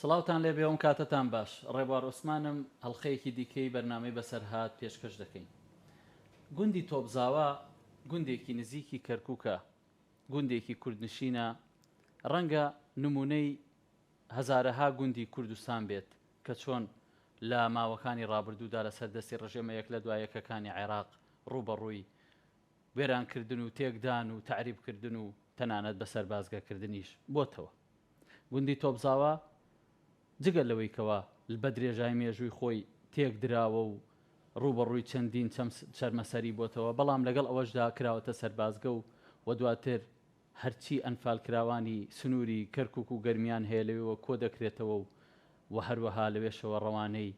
سڵاوتان لێ بێەوەم کاتتان باش ڕێبوار عوسمانم هەڵخەیەکی دیکەی بەرنامەی بەسەرهات پێشکەش دەکەین. گوندی تۆبزاوە گوندێکی نزیکی کەرکووکە، گوندێکی کوردنشینە، ڕەنگە نمونەی هەزارەها گوندی کوردستان بێت کە چۆن لە ماوەکانی ڕابردوودا لە سەردەستی ڕژێمە یەک لە دوایەکەکانی عێراق ڕوبەڕووی وێرانکردن و تێکدان و تعریبکردن و تەنانەت بەسەر بازگەکردنیش بۆتەوە. گوندی تۆبزاوە جگە لەوەی کەوە بە درێژای مێژووی خۆی تێک دراوە و ڕوبەڕووی چەندین چەرمەسەری بۆتەوە، بەڵام لەگەڵ ئەوەشدا کراوەتە سەربازگە و دواتر هەرچی ئەنفالکراوانی سنووری کەرکووک و گەرمیان هەیە لەوێەوە کۆ دەکرێتەوە و هەروەها لەوێشەوە ڕەوانەی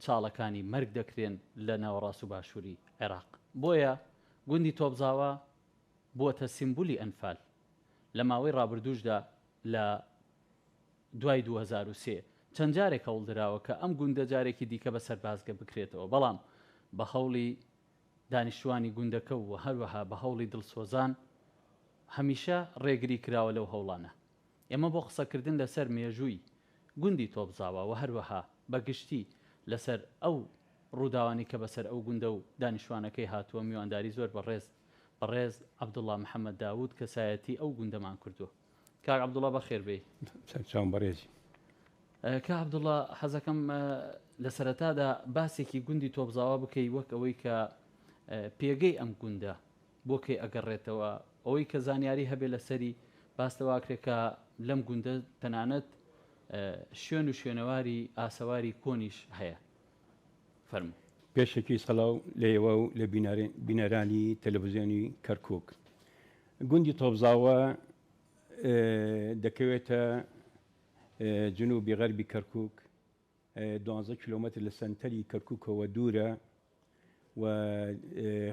چاڵەکانی مەرگ دەکرێن لە ناوەڕاست و باشووری عێراق. بۆیە گوندی تۆبزاوە بووەتە سیمبولی ئەنفال لە ماوەی ڕابردووشدا لە دوای 2003 چەند جارێک هەوڵدراوە کە ئەم گوندە جارێکی دیکە بە سەربازگە بکرێتەوە، بەڵام بە هەوڵی دانیشتوانی گوندەکە و هەروەها بە هەوڵی دڵسۆزان هەمیشە ڕێگری کراوە لەو هەوڵانە. ئێمە بۆ قسەکردن لەسەر مێژووی گوندی تۆبزاوە و هەروەها بەگشتی لەسەر ئەو ڕووداوانی کە بەسەر ئەو گوندە و دانیشتوانەکەی هاتووە میوانداری زۆر بەڕێز عەبدوڵڵا محەممەد داوود کەسایەتی ئەو گوندەمان کردووە. کاک عەبدوڵڵا بەخێر بێی. چاوم بەڕێزی. کا عەبدوڵڵا حەزەکەم لە سەرەتادا باسێکی گوندی تۆبزاوە بکەی وەک ئەوەی کە پێگەی ئەم گوندە بۆ کەی ئەگەڕێتەوە، ئەوەی کە زانیاری هەبێ لەسەری باستەواکرێکە لەم گوندە تەنانەت شوێن و شوێنەواری ئاسەواری کۆنیش هەیە. فەرموو. پێشێکی سەڵاو لێەوە و لە بینەرانی تەلەڤیزیۆنی کەرکووک. گوندی تۆبزاوە دەکەوێتە جنوبی غەربی کەرکووک، 12 کیلۆمەتر لە سەنتەری کەرکووکەوە دوورە و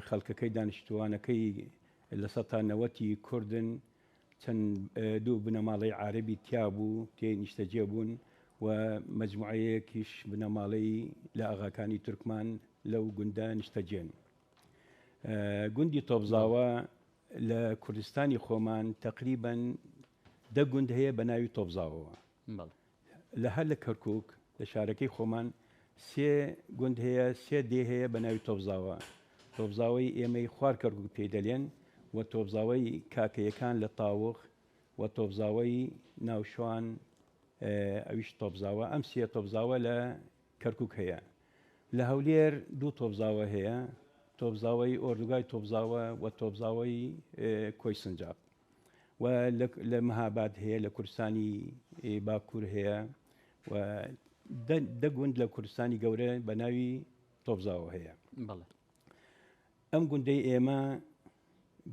خەڵکەکەی دانیشتوانەکەی لە 90 کوردن، چەند دوو بنەماڵەی عارەبی تیا بوو تێ نیشتەجێ بوون و مەجموعەیەکیش بنەماڵەی لە ئاغاکانی تورکمان لەو گوندە نیشتەجێن. گوندی تۆبزاوە لە کوردستانی خۆمان تقریباً 10 گوند هەیە بە ناوی تۆبزاوەوە. لە هەر لە کەرکووک لە شارەکەی خۆمان 3 گوند هەیە، 3 دێ هەیە بە ناوی تۆبزاوە. تۆبزاوەی ئێمەی خوار کەرکووک پێی دەلێن و تۆبزاوەی کاکەیەکان لە تاووخ و تۆبزاوەی ناوشوان ئەویش تۆبزاوە. ئەم 3 تۆبزاوە لە کەرکووک هەیە. لە هەولێر 2 تۆبزاوە هەیە، تۆبزاوەی ئۆردوگای تۆبزاوە و تۆبزاوەی کۆی سنجاب، و لە مەهاباد هەیە، لە کوردستانی باکوور هەیە و 10 گوند لە کوردستانی گەورە بە ناوی تۆبزاوە هەیە. ئەم گوندەی ئێمە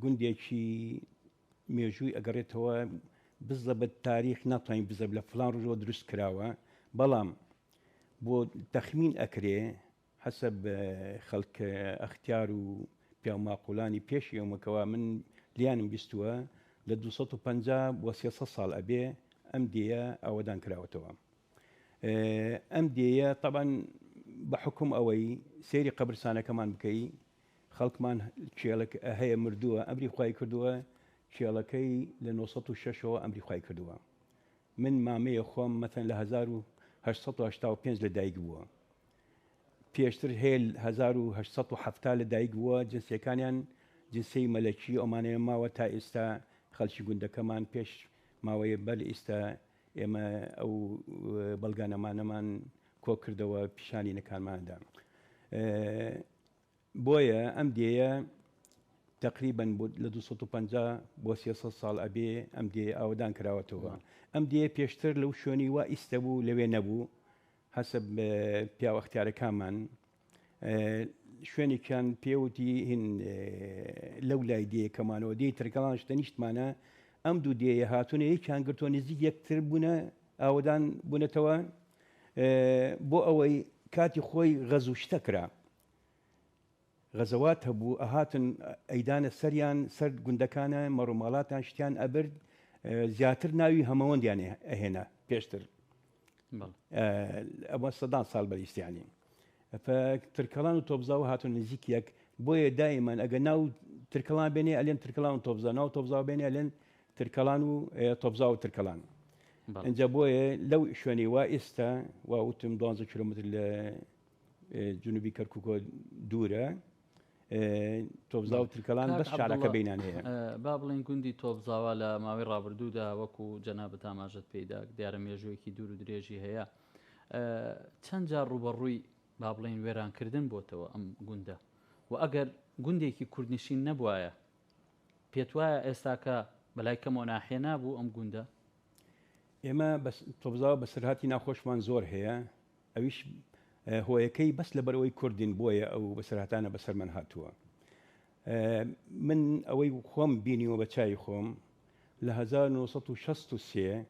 گوندێکی مێژووی ئەگەڕێتەوە بزە بە تاریخ ناتوانین بزە لە فلان ڕۆژەوە دروست کراوە، بەڵام بۆ تەخمین ئەکرێ حەسەب خەڵکە ئەختیار و پیاماقولانی پێشی ئەومەکەوە من لیانم بیستووە لە 250 بۆ 300 ساڵ ئەبێ ئەم دێیە ئەوەدان کراوەتەوە. ئەم دێیە طبعاً بە حکم ئەوەی سێری قەبرستانەکەمان بکەی، خەڵکمان کێڵک هەیە مردووە ئەمری خوای کردووە، کێڵەکەی لە 1906ەوە ئەمری خوای کردووە. من مامەیە خۆم مەتەن لە 1885 لە دایک بووە، پێشتر هێل 1870 لە دایک بووە. جنسیەکانیان جنسەی مەلەکی ئەمانەیە ماوە تا ئێستا خەڵکی گوندەکەمان پێش ماوەیە بەر ئێستا ئێمە ئەو بەڵگانەمانەمان کۆ کردەوە پیشانینەکانماندا. بۆیە ئەم دێیە تقریباً لە 250 بۆ 300 ساڵ ئەبێ ئەم دێ ئاودان کراوەتەوە. ئەم دێ پێشتر لەو شوێنی وا ئیستە بوو لەوێ نەبوو، حەسەب پیاو ئەختیارەکانمان شوێنێکیان پێوتی هین لەو لای دێیەکەمانەوە دێی ترکەڵان شتە نیشتمانە. ئەم دوو دێیە هاتوونە یەکیان گرتۆ نزیک یەکتر بوونە ئاودان بوونەتەوە بۆ ئەوەی کاتی خۆی غەزوشتە کرا، غەزەوات هەبوو ئەهاتن ئەیدانە سەریان سەر گوندەکانە مەڕووماڵاتان شتیان ئەبرد، زیاتر ناوی هەمەوەندیان ئەهێنا پێشتر ئەوە 100 ساڵ بەریستیانی. ترکەڵان و تۆبزاوە هاتون نزیک یەک، بۆیە دایمان ئەگە ناو ترکەڵان بێنێ ئەلێن ترکەڵان و تۆبزا، ناو تۆبزاوە بێنێ ئەلێن ترکەڵان و تۆبزا و ترکەڵان. اینجا بۆیە لەو شوێنی وا ئێستا واوتم 12 کیلومتر لە جنوبی کەرکووک دوورە تۆبزا و ترکەڵان بەس شارەکە بینان هەیە. با بڵین گوندی تۆبزاوا لە ماوەی ڕابردوودا وەکو جەنابەت ئاماژەت پێیدا دیارە مێژوویەکی دوور و درێژی هەیە. چەند جار ڕوبەڕووی با بڵین وێرانکردن بۆتەوە ئەم گوندە و ئەگەر گوندێکی کوردنشین نەبوایە پێت وایە ئێستاکە بەلای کەمەوە ناحێ نابوو ئەم گوندە؟ ئێمە تۆبزاوە بەسەرهاتی ناخۆشمان زۆر هەیە، ئەویش هۆیەکەی بەس لەبەرەوەی کوردین بۆیە ئەو بەسەرهاتانە بەسەرمان هاتووە. من ئەوەی خۆم بینیوە بە چای خۆم لە 1963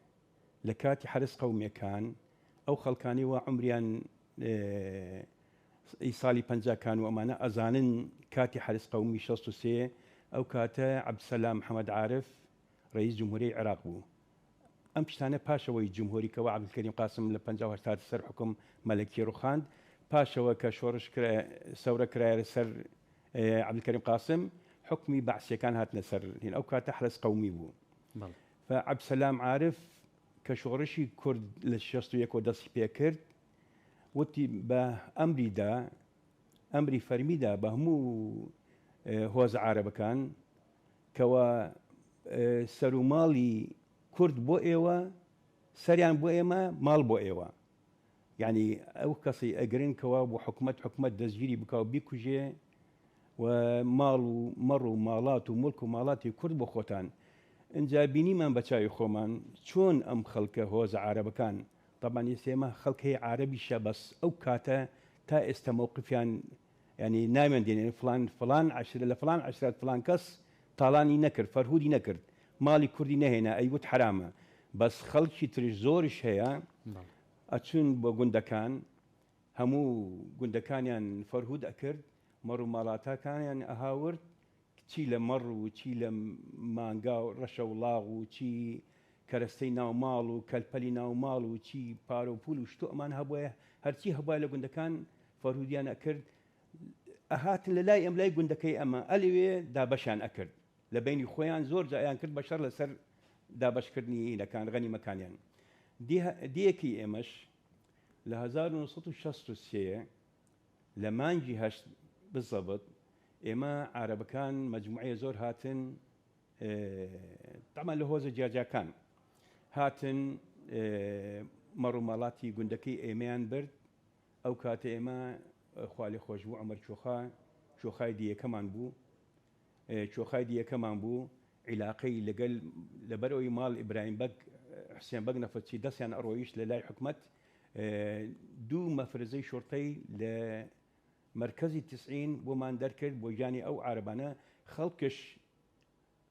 لە کاتی حرس قەومیەکان ئەو خەڵکانی وە عمریان ساڵی 50کان و ئەمانە ئەزانن کاتی حرس قەومی 63 ئەو کاتە عەبدسەلام محەممەد عارف ڕئیس جمهوریەی عێراق بوو. ئەم شتانە پاشەوەی جمهوریکەوە عەبدولکەریم قاسم لە 1950 سەر حکم مەلەکی ڕوخاند، پاشەوە کە شۆڕش سەورە کرایە سەر عەبدولکەریم قاسم حکمی بەعسیەکان هاتنە سەر ئەو کاتە حرس قەومی بوو. فعەبدسەلام عارف کە شۆڕشی کورد لە 61 دەستی پێ کرد وتی بە ئەمری فەرمیدا بە هەموو هۆزە عارەبەکان کەوە سەر و ماڵی کورد بۆ ئێوە سەریان بۆ ئێمە ماڵ بۆ ئێوە، یعنی ئەو کەسی ئەگرن کەوا بۆ حکومەت دەستگیری بکە و بیکوژێ و ماڵ و مەڕ و ماڵات و مڵک و ماڵاتی کورد بۆ خۆتان. اینجا بینیمان بە چاوی خۆمان چۆن ئەم خەڵکە هۆزە عارەبەکان طبعاً ئێمە خەڵکی عارەبیشە بەس ئەو کاتە تا ئێستا مووقفیان ینی نامێنێن فلان عشرە لە فلان عشرات فلان کەس تاڵانی نەکرد، فەرهودی نەکرد، ماڵی کوردی نەهێنا ئەیوت حرامە، بەس خەڵکی تریش زۆرش هەیە ئەچون بۆ گوندەکان هەموو گوندەکانیان فەرهود ئەکرد، مەڕ و ماڵاتاکانیان ئەهاورد چی لە مەڕ و چی لە مانگا و ڕەشە و لاغ و چی کەرەستەی ناوماڵ و کەلپەلی ناوماڵ و چی پارە و پول و شتو ئەمان هەبووە هەرچی هەبووە لە گوندەکان فەرهودیان ئەکرد، ئەهاتن لە لای ئەم لای گوندەکەی ئەمە ئەلوێ دابەشیان ئەکرد لە بینی خۆیان زۆر جایان کرد بەشەر لەسەر دابەشکردنی ئینەکان غەنیمەکانیان. دیەکی ئێمەش لە 1963 لە مانگی هەشت بزەبت ئێمە عارەبەکان مەجموعەیە زۆر هاتن تەمان لە هۆزە جیاجاکان هاتن مەڕ و ماڵاتی گوندەکەی ئێمەیان برد. ئەو کاتە ئێمە خوالی خۆش بوو عەمەر چۆخای دیەکەمان بوو عیلاقەی لەگەل لەبەرەوەی ماڵ ئیبراهیم بەگ حسێن بەگ نەفەتچی دەستیان ئەڕۆیشت لە لای حکومەت دوو مەفرزەی شۆرتەی لە مرکزی 90 بۆمان دەرکرد بۆ ژیانی ئەو عارەبانە خەڵکش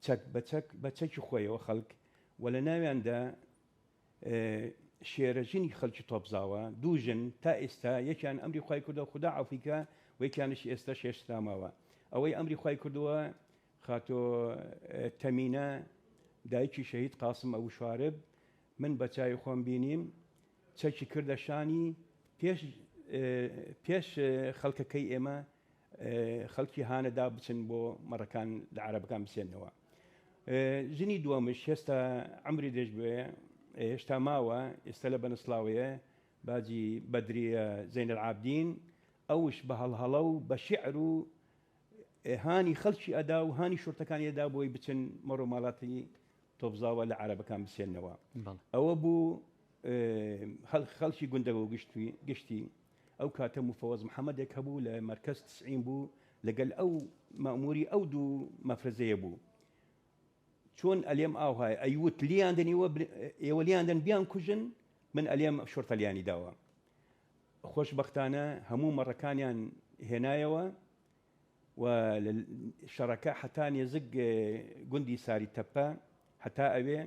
چەک بە چەکی خۆیەوە خەڵک و لە ناویاندا شێرەژنی خەڵکی تۆبزاوە دوو ژن تا ئێستا یەکیان ئەمری خوای کردەوە خوددا عەفویکە و یەکیانش ئێستا شێشتراماوە. ئەوەی ئەمری خوای کردووە خاتۆ تەمینە دایکی شەهید قاسم ئەبوو شوارب من بە چاوی خۆم بینیم چەکی کردە شانی پێش خەڵکەکەی ئێمە خەڵکی هانەدا بچن بۆ مەڕەکان لە عارەبەکان بسێنەوە. ژنی دووەمش هێستا عەمری دێش بووە هێشتا ماوە ئێستا لە بەنسڵاوەیە باجی بەدریە زەین العابدین ئەوش بە هەڵهەڵە و بە شیعر و هانی خەڵکی ئەدا و هانی شورتەکانی ئەدا بۆی بچن مەڕ و ماڵاتی تۆبزاوە لە عارەبەکان بسێنەوە. ئەوە بوو خەڵکی گوندەوە گشتی ئەو کاتە مفەوەز محەممەدێک هەبوو لە مەرکەز 90 بوو لەگەل ئەو مەئموری ئەو دوو مەفرزەیە بوو. چۆن ئەلێم ئاوهای ئەیوت لیاندنیوە ئێوە لیاندن بیان کوژن من ئەلێم شۆرتە لیانی داوە. خۆشبەختانە هەموو مەڕەکانیان هێنایەوە و شەڕەکە حتا نێزک گوندی ساری تەپە حتا ئەوێ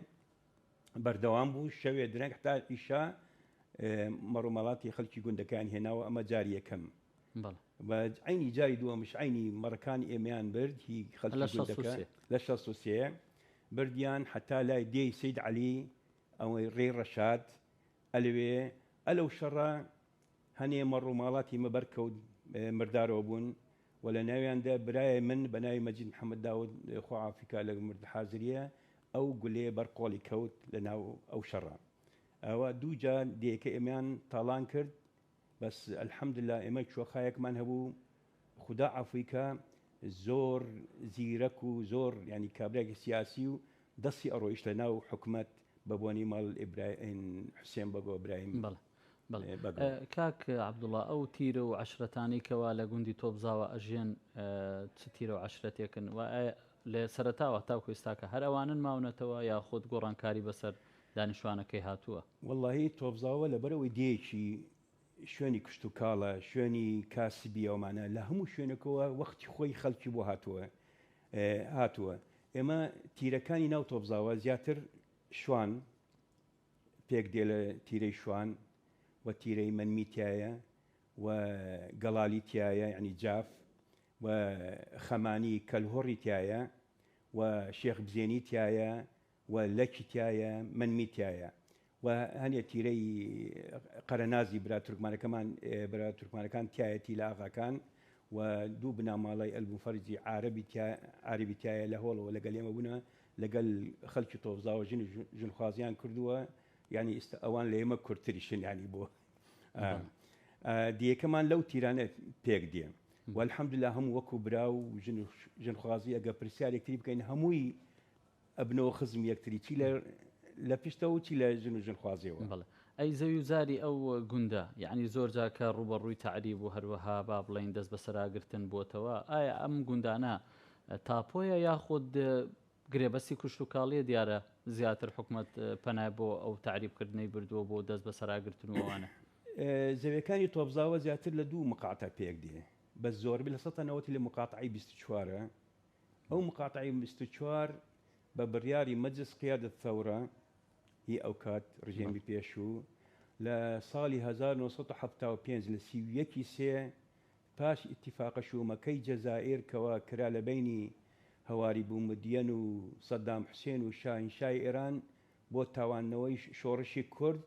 بەردەوام بوو شەوێ درەنگ حتا ئیشا مەڕ و ماڵاتی خەڵکی گوندەکان هێناوە ئەمە جاری یەکەم بە عینی جاری دووەمش عینی مەڕەکان ئێمەیان برد هی خەڵکی گوندەکە لە 63 بردیان حتا لای دێی سید عەلی ئەوەی ڕێی ڕەشاد ئەلوێ ئەلەو شەڕە هەنێ مەڕ و ماڵاتی مەبەرکەوت مردارەوە بوون و لە ناویاندا برایە من بە ناوی مەجید محەممەد داود خوا عافیکا لە مرد حازریە ئەو گولێ بەرقۆڵی کەوت لە ناو ئەو شەڕە. ئەوە دووجا دیەکە ئێمەیان تاڵان کرد بەس الحەمدلله ئێمە چۆخایەکمان هەبوو خوددا عەفویکە زۆر زیرەک و زۆر ینی کابراێکی سیاسی و دەستی ئەڕۆیشت لە ناو حکومەت بە بۆنی ماڵ حوسێن بەگۆ ئیبراهیم. کاک عەبدوڵڵا ئەو تیرە و عەشرەتانەی کەوا لە گوندی تۆپزاوە ئەژێن چ تیرە و عەشرەتێکن و لە سەرەتاوە تاوکو ئێستاکە هەر ئەوانن ماونەتەوە یاخود گۆڕانکاری بەسەر دانیشتوانەکەی هاتووە؟ وەڵڵاهی تۆپزاوە لەبەرەوەی دێکی شوێنی کشت و کاڵە شوێنی کاسبیەوەمانە لە هەموو شوێنەکەەوە وەختی خۆی خەڵکی بۆ هاتووە ئێمە تیرەکانی ناو تۆپزاوە زیاتر شوان پێک دێ لە تیرەی شوان و تیرەی منمیتایە و گەڵالی تایە ینی جاف و خەمانی کەلهۆڕی تایە و شێخ بزێنی تایە و لەکی تایە منمیتایە و هەنێ تیرەی قەرەنازی برا تورکمانەکان تایەتی لە ئاغاکان و دوو بناماڵی ئەلبوفەرجی عاربی تایە لە هۆڵەوە لەگەل ئێمە بوونە لەگەل خەڵکی تۆپزاوە ژنخوازیان کردووە ینی ئەوان لە ئێمە کورتتریشن ینی بۆ دیەکەمان لەو تیرانە پێک دێ والحەمدلله هەموو وەکو برا و ژنخوازی ئەگە پرسیارێکتری بکەین هەمووی ئەبنەوە خزم یەکتری چی لە پشتەوە چی لە ژنخوازیەوە. ئەی زەوی و زاری ئەو گوندە یعنی زۆر جاکە ڕوبەڕووی تعریب و هەروەها با بڵین دەست بە سەراگرتن بۆتەوە ئایا ئەم گوندانە تاپۆیە یاخود گرێبەستی کوشت و کاڵیە دیارە زیاتر حکومەت پەنای بۆ ئەو تعریبکردنەی بردووە بۆ دەست بە سەراگرتن وانە؟ زەویەکانی تۆپزاوە زیاتر لە دوو مقاتە پێک دێ بە زۆربەی لە ١٩٠ لە مقاتعی 24ە ئەو مقاتعی 24 بە بڕیاری مەجلس قیادەت ثەورە هی ئەو کات ڕژێمی پێشوو لە ساڵی 1975 لە 31 سێ پاش ئیتیفاقە شومەکەی جەزائیر کەوا کرا لە بینی هەواری بوومدیەن و سەدام حوسێن و شاهینشای ئێران بۆ تاوانەوەی شۆڕشی کورد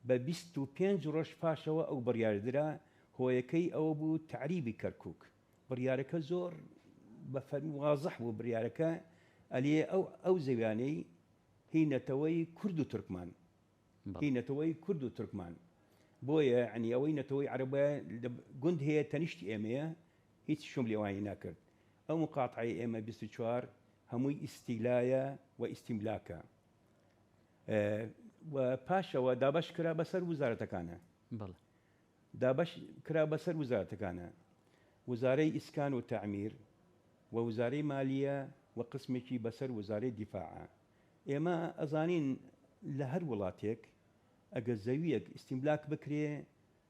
بە 25 ڕۆژ پاشەوە ئەو بڕیاردرا هۆیەکەی ئەوە بوو تعریبی کەرکووک. بڕیارەکە زۆر بە فەرمی وازەح بوو بڕیارەکە ئەلێ ئەو زەویانەی هینەتەوەی کورد و تورکمان هینەتەوەی کورد و تورکمان بۆیە عنی ئەوەی نەتەوەی عەرەبە گوند هەیە تەنیشتی ئێمەیە هیچ شوم لێوانی ناکرد. ئەو مقاتعی ئێمە 24 هەمووی ئیستیلایە و ئیستیملاکە و پاشەوە دابەش کرا بەسەر وزارەتەکانە دابەش کرا بەسەر وزارەتەکانە وزارەی ئیسکان و تعمیر و وزارەی مالیە و قسمێکی بەسەر وزارەی دیفاعە. ئێمە ئەزانین لە هەر وڵاتێک ئەگە زەویەک ئیستیملاک بکرێ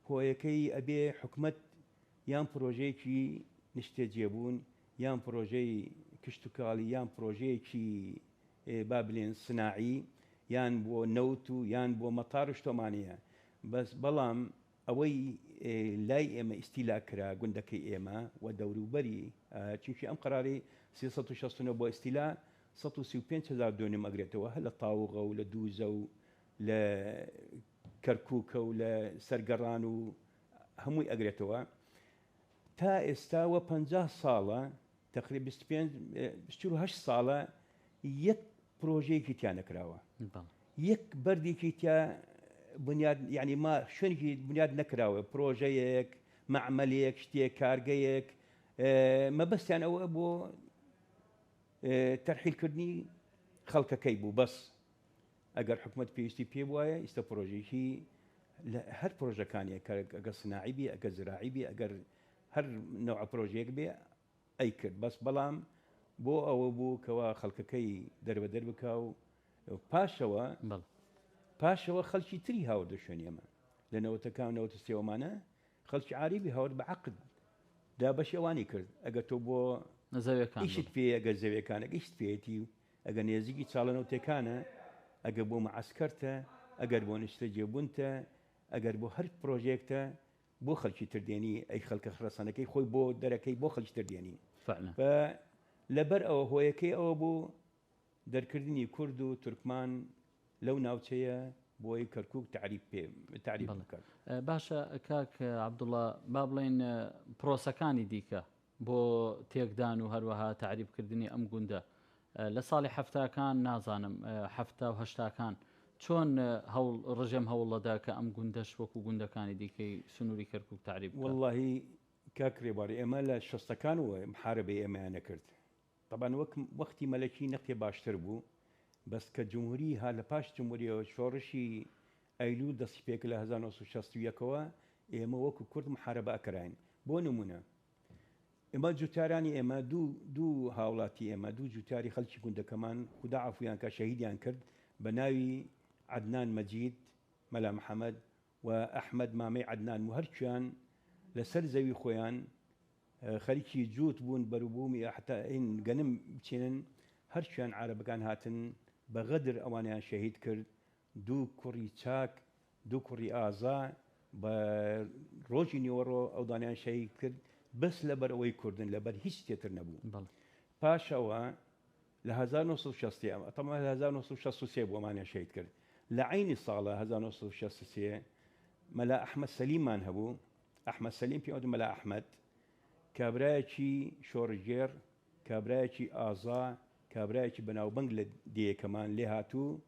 هۆیەکەی ئەبێ حکومەت یان پرۆژەیەکی نیشتێجێبوون یان پرۆژەی کشتتوکاڵی یان پرۆژەیەکی با بلێن سناعی یان بۆ نەوت و یان بۆ مەتار و شتۆمانەیە بەڵام ئەوەی لای ئێمە ئیستیلا کرا گوندەکەی ئێمە و دەوروبەری چونکی ئەم قەراری 369 بۆ ئیستیلا 135,000 دۆنم ئەگرێتەوە هە لە تاوغە و لە دووزە و لە کەرکووکە و لە سەرگەڕان و هەمووی ئەگرێتەوە تا ئێستاوە 50 ساڵە تقریبا 28 ساڵە یەک پرۆژەیەکی تیا نەکراوە یەک بەردێکی تیا بنیاد یعنی ما شوێنێکی بنیاد نەکراوە پرۆژەیەک مەعمەلێک شتێک کارگەیەک مەبەستیان ئەوە بۆ تەرحیلکردنی خەڵکەکەی بوو بەس ئەگەر حکومەت پێویستی پێ وایە ئیستا پرۆژێکی هەر پرۆژەکانیە ئەگەر سناعیبی ئەگەر زراعیبی ئەگەر هەر نەوع پرۆژەیەک بێ ئەی کرد بەس بەڵام بۆ ئەوە بوو کەوا خەڵکەکەی دەربەدەر بکا و پاشەوە خەڵکی تری هاوردە شوێنێمە لە نەوەتەکان نەوەتە سێوەمانە خەڵکی عاریبی هاورد بە عەقد دابەشی ئەوانی کرد ئەگە تۆ بۆ ئیشت پێ ئەگەر زەویەکانە گەیشت پێێتی و ئەگەر نێزیکی چاڵەنەوتەکانە ئەگەر بۆ مەعسکەرتە ئەگەر بۆ نیشتە جێبوونتە ئەگەر بۆ هەر پرۆژێکتە بۆ خەڵکی تردێنی ئەی خەڵکە خرەسانەکەی خۆی بۆ دەرەکەی بۆ خەڵکی تردێنی لەبەر ئەوە هۆیەکەی ئەوە بوو دەرکردنی کورد و تورکمان لەو ناوچەیە بۆی کەرکووک تعریب بکات. باشە کاک عەبدوڵڵا با بڵێن پرۆسەکانی دیکە بۆ تێکدان و هەروەها تعریبکردنی ئەم گوندە لە ساڵی هەفتاکان نازانم هەفتا و هەشتاکان چۆن ڕژێم هەوڵەدا کە ئەم گوندەش وەکو گوندەکانی دیکەی سنووری کەرکووک تعریب بکات؟ واللهی کاکرێباری ئێمە لە شەستەکان و محاربەی ئێمەیان نەکرد. طبعاً وەختی مەلەکی نەختی باشتر بوو، بەس کە جمهوری ها لە پاش جمهوریەوە شۆڕشی ئەیلول دەستی پێک لە 1960ەوە ئێمە وەکو کورد محاربە ئەکراین. بۆ نمونە ئێمە جوتارانی ئێمە دوو هاوڵاتی ئێمە دوو جوتاری خەڵکی گوندەکەمان خدا عەفویان کە شەهیدیان کرد بە ناوی عەدنان مەجید مەلا محەممەد و ئەحمەد مامەی عەدنان و هەرچیان لەسەر زەوی خۆیان خەریکی جووت بوون بەروبوومی حتا ئین گەنم بچێنن هەرچیان عارەبەکان هاتن بە غەدر ئەوانیان شەهید کرد. دوو کوڕی چاک دوو کوڕی ئازا بە ڕۆژی نیوەڕۆ ئەو دانیان شەهید کرد بەس لەبەر ئەوەی کوردن لەبەر هیچ تێتر نەبوو. پاشەوە لە 1960 تەمە 1963 بۆمانیان شەهید کرد. لە عینی ساڵە 1963 مەلا ئەحمەد سەلیممان هەبوو. ئەحمەد سەلیم پێ مەلا ئەحمەد کابرایەکی شۆڕژێر، کابرایەکی ئازا، کابرایەکی بەناوبەنگ لە دیەکەمان لێ هاتوو.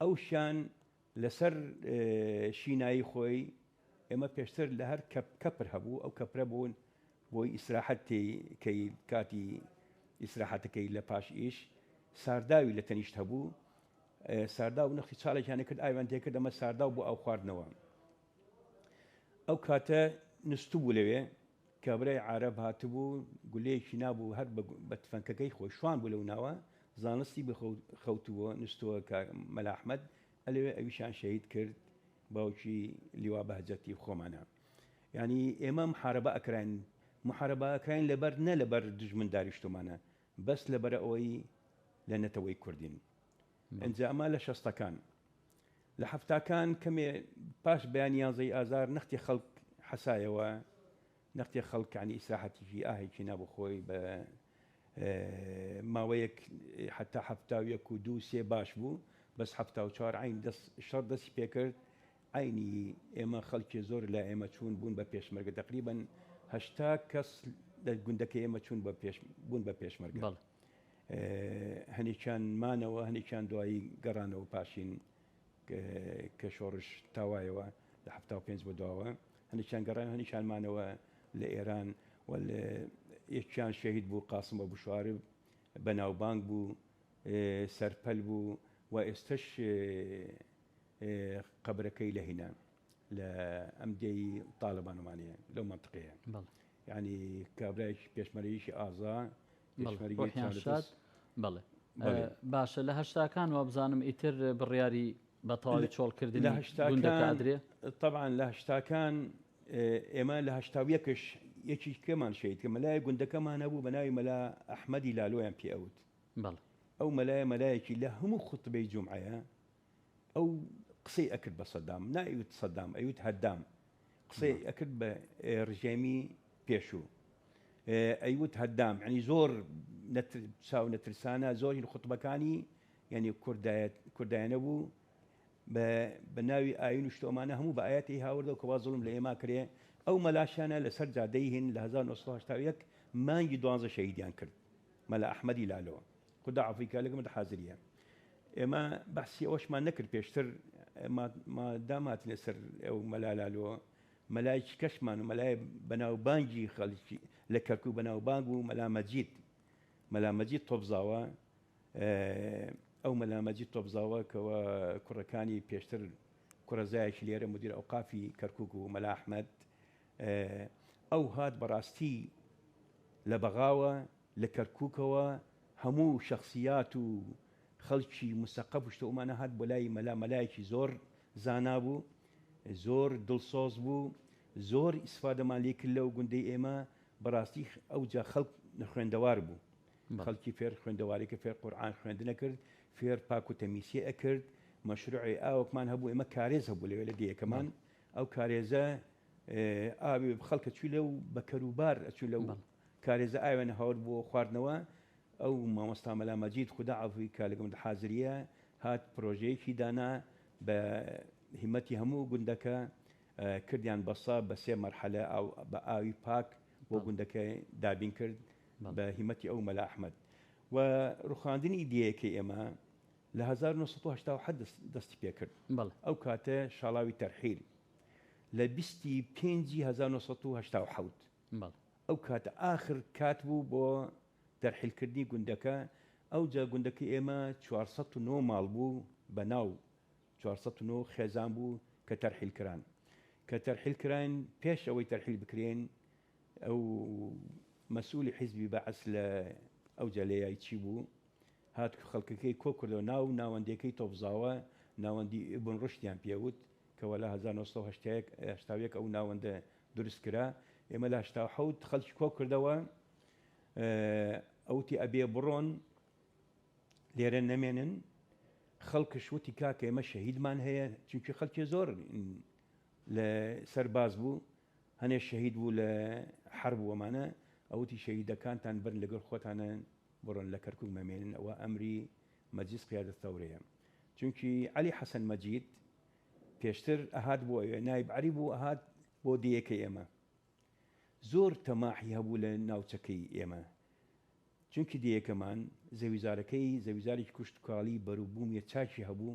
ئەوشان لەسەر شینایی خۆی ئێمە پێشتر لە هەر کەپر هەبوو، ئەو کەپرە بوون بۆی ئیسراحەتکەی کاتی ئیسراحەتەکەی لە پاش ئیش سارداوی لە تەنیشت هەبوو. ساردا و نەختی چاڵێکیانە کرد ئایوان تێکرد ئەمە ساردا بوو ئەو خواردنەوە. ئەو کاتە نستو بوو لەوێ کابرای عارەب هاتبوو گولەیەکی نابوو هەر بە تفەنکەکەی خۆی شوان بوو لەو ناوە زانستی بخەوتووە نستووە مەلا ئەحمەد ئەلێوێ ئەویشان شەهید کرد باوکی لیوا بەهجەتی خۆمانە. یعنی ئێمە محارەبە ئەکراین محارەبە ئەکراین لەبەر نە لەبەر دژمن داریشتۆمانە بەس لەبەر ئەوەی لە نەتەوەی کوردین. ئەنجا ئەمە لە شەستەکان. لە هەفتاکان کەمێ پاش بەیانی 11 ئازار نەختی خەڵک حەسایەوە نەختی خەڵکانی ئیسراحەتیشی ئاهێکی نابوو خۆی بە ماوەیەک حتا 1972 باش بوو بەس 1974 عین شەڕ دەستی پێکرد. عینی ئێمە خەڵکی زۆر لە ئێمە چوون بوون بە پێشمەرگە تقریباً 80 کەس لە گوندەکە ئێمە چوون بوون بە پێشمەرگە. هەنێکیان مانەوە هەنێکیان دوایی گەڕانەوە پاشین کە شۆڕش تاوایەوە لە 75 بۆ دواوە هەنێکیان گەڕان هەنێکیان مانەوە لە ئێران و یەکیان شەهید بوو قاسم ئەبوشوارب بەناوبانگ بوو سەرپەل بوو و ئێستش قەبرەکەی لە هینا لە ئەمدەی تاالبانمانەیە لەو منطقەیە. یعنی کابرایکی پێشمەرگیشی ئازا بەڵێ باشە لە هەشتاکانەوە بزانم ئیتر بڕیاری بەتەواوی چۆڵکردنی گوندەکە طبعاً لە هەشتاکان ئێمە لە هەشتاویەکەش یەکی کەمان شەید کە مەلای گوندەکەمان هەبوو بە ناوی مەلا ئەحمەدی لالۆیان پێئەوت. ئەو مەلایەکی لە هەموو خوتبەی جومعەیە ئەو قسەی ئەکرد بە سەدام نایوت سەدام ئەوت هەدام قسەی ئەکرد بە ڕژێمی پێشوو ئەیوت هەدام ینی زۆر چاو نەترسانە زۆری خوتبەکانی یعنی کوردایانە بوو بە ناوی ئاین و شتۆمانە هەموو بە ئاەتی هاوردە و کەوا زوڵم لە ئێمە کرێ. ئەو مەلاشانە لەسەر جادەی هین لە 1970 مانگی 12 شەهیدیان کرد مەلا ئەحمەدی لالۆ خدا عەفوی لەگەمە حازریە. ئێمە بەحسی ئەوەشمان نەکرد پێشتر داماتنە سەر ئەو مەلا لالۆ مەلایکی کەشمان و مەلای بەناوبانگی خەڵکی لە کەرکووک بەناوبانگ و مەلا مەجید تۆبزاوە ئەو مەلا مەجید تۆبزاوە کەوە کوڕەکانی پێشتر کوڕەزایەکی لێرە مدیر ئەوقافی کەرکووک و مەلا ئەحمەد ئەو هات بەڕاستی لە بەغاوە لە کەرکووکەوە هەموو شەخصیات و خەڵکی مستەقەب و شتەومانە هات بۆ لای مەلایەکی زۆر زانا بوو زۆر دڵسۆز بوو زۆر ئیسفادەمان لێ کرد لەو گوندەی ئێمە بەڕاستی ئەوجا خەڵک خوێندەوار بوو خەڵکی فێر خوێندەوارێکە فێر قورئان خوێندنە کرد فێر پاک و تەمیسیە ئەکرد مەشروعی ئاوەکمان هەبوو ئێمە کارێز هەبوو لەوێ لە دیەکەمان ئەو کارێزە ئاوی خەڵکە چوو لەو بە کەروبار ئەچوو لەو کارێزە ئاوێنە هەور بۆ خواردنەوە. ئەو مامۆستا مەلا مەجید خدا عەفوی کا لەگەڵ حازریە هات پرۆژەیەکی دانا بە هیمەتی هەموو گوندەکە کردیان بەسا بە 3 مەرحەلە بە ئاوی پاک بۆ گوندەکە دابین کرد بە هیمەتی ئەو مەلا ئەحمەد. و ڕوخاندنی دیەکەی ئێمە لە 1970 دەستی پێ کرد ئەو کاتە شاڵاوی تەرحیل لە 25/1970 ئەو کاتە آخر کات بوو بۆ تەرحیلکردنی گوندەکە ئەو جا گوندەکە ئێمە 409 ماڵ بوو بە ناو 409 خێزان بوو کە تەرحیلکران کە تەرحیلکران پێش ئەوەی تەرحیل بکرێن ئەو مەسئولی حیزبی بەعەس لە ئەو جەلەیای چی بوو هات خەڵکەکەی کۆ کردەوە ناوەندەکەی تۆبزاوە ناوەندی ئیبن ڕشتیان پێوت کەوە لە 1970 ئەو ناوەندە دروست کرا ئێمە لە 1970 خەڵکی کۆ کردەوە ئەوتی ئەبێ بڕۆن لێرە نەمێنن خەڵکش وتی کاکە ئێمە شەهیدمان هەیە چونکی خەڵکی زۆر لە سەرباز بوو هەنێ شەهید بوو لە حرب وەمانە ئەوتی شەهیدەکانتان برن لەگەڵ خۆتانە بڕۆن لە کەرکووک مەمێنن ئەوە ئەمری مەجلیس قیادەت تەورەیە چونکی عەلی حەسەن مەجید پێشتر ئەهات بۆ نایب عەری بوو ئەهات بۆ دیەکەی ئێمە زۆر تەماحی هەبوو لە ناوچەکەی ئێمە چونکی دیەکەمان زەویزارێکی کوشتتوکاڵی بەروبوومیە چاکی هەبوو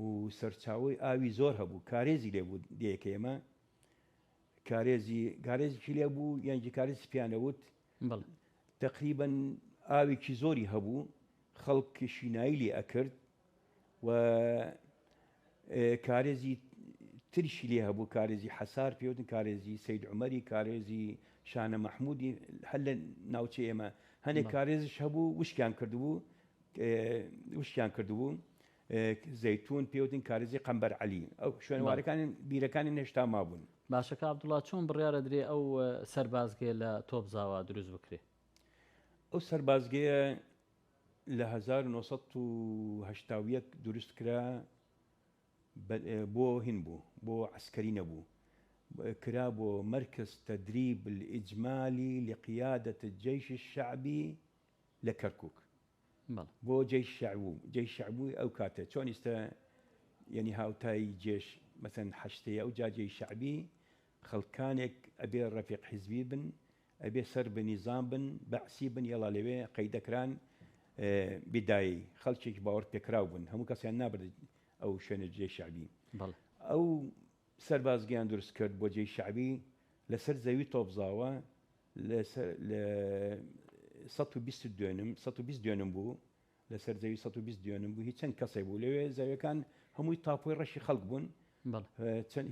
و سەرچاوی ئاوی زۆر هەبوو کارێزی لێ بوو دیەکە ئێمە کارێزی لێ بوو یانجی کارێزی پیانەوت تقریبا ئاوێکی زۆری هەبوو خەڵکی شینایی لێ ئەکرد و کارێزی تریشی لێ هەبوو کارێزی حەسار پێوتن کارێزی سەید عومەری کارێزی شانە مەحمودی هەر لە ناوچە ئێمە هەنێک کارێزش هەبوو وشکیان کردبوو زەیتون پێوتن کارێزی قەمبەر عەلی ئەو شوێنوارەکان بیرەکانی نێشتا مابوون باشەکە عەبدوڵڵا چۆن بڕیارە درێ ئەو سەربازگێ لە تۆبزاوە دروست بکرێ ئەو سەربازگەیە لە 1970 دروست کرا بۆ هین بوو بۆ عسکەری نەبوو کرا بۆ مركز تدريب الإجمالي لقيادة الجيش الشعبي لكركوك بۆ جيش شعبوي أو كاتا چۆن ئێستا يعني هاوتای جيش مثلا حشتية أو جا جيش شعبي خەڵکانێک ئەبێ ڕەفیق حیزبی بن ئەبێ سەر بە نیزام بن بەعسی بن یەڵا لەوێ قەیدەکران بیدایی خەڵکێکی باوەڕ پێکراو بوون هەموو کەسیان نابرد ئەو شوێنە جێی شعبی ئەو سەربازگیان دروست کرد بۆ جێی شعبی لەسەر زەوی تۆبزاوە لە 120 دوێنم بوو لەسەر زەوی 120 دوێنم بوو هیچ چەند کەسێک بوو لەوێ زەویەکان هەمووی تاپۆی ڕەشی خەڵک بوون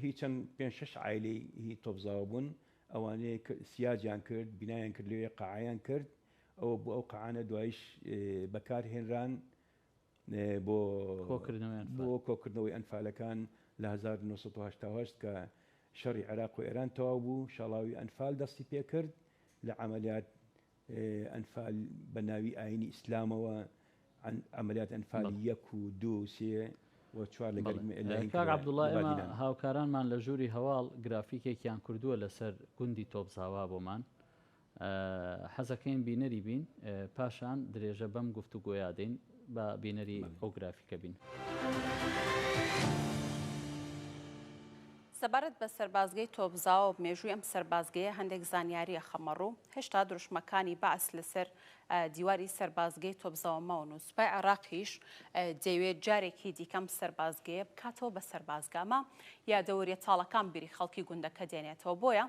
هیچ چەند 5-6 عایلەی هی تۆبزاوە بوون ئەوانەیە سیاجیان کرد بینایان کرد لەوێ قەعایان کرد ئەوە بۆ ئەو قەعانە دوایش بەکارهێنران بۆ کۆکردنەوەی ئەنفالەکان لە 1970 کە شەڕی عێراق و ئێران تەواو بوو شەڵاوی ئەنفال دەستی پێ کرد لە عەمەلیات ئەنفال بە ناوی ئاینی ئیسلامەوە عەمەلیات ئەنفال 1 و 2 و 3 و 4 لەگەڵ کاک عەبدوڵڵا ئێمە هاوکارانمان لە ژووری هەواڵ گرافیکێکیان کردووە لەسەر گوندی تۆبزاوا بۆمان حەزەکەین بینەری بین پاشان درێژە بەم گفتوگۆیا دێین بە بینەری ئەو گرافیکە بین. سەبارەت بە سەربازگەی تۆبزاوە و مێژووی ئەم سەربازگەیە هەندێک زانیاریە خەمەڕوو هێشتا دروشمەکانی بەعس لەسەر دیواری سەربازگەی تۆبزاوەمەون و سوپای عێراقیش دەیەوێت جارێکی دیکەم سەربازگەیە بکاتەوە بە سەربازگامە یا دەوریە تاڵەکان بیری خەڵکی گوندەکە دێنێتەوە بۆیە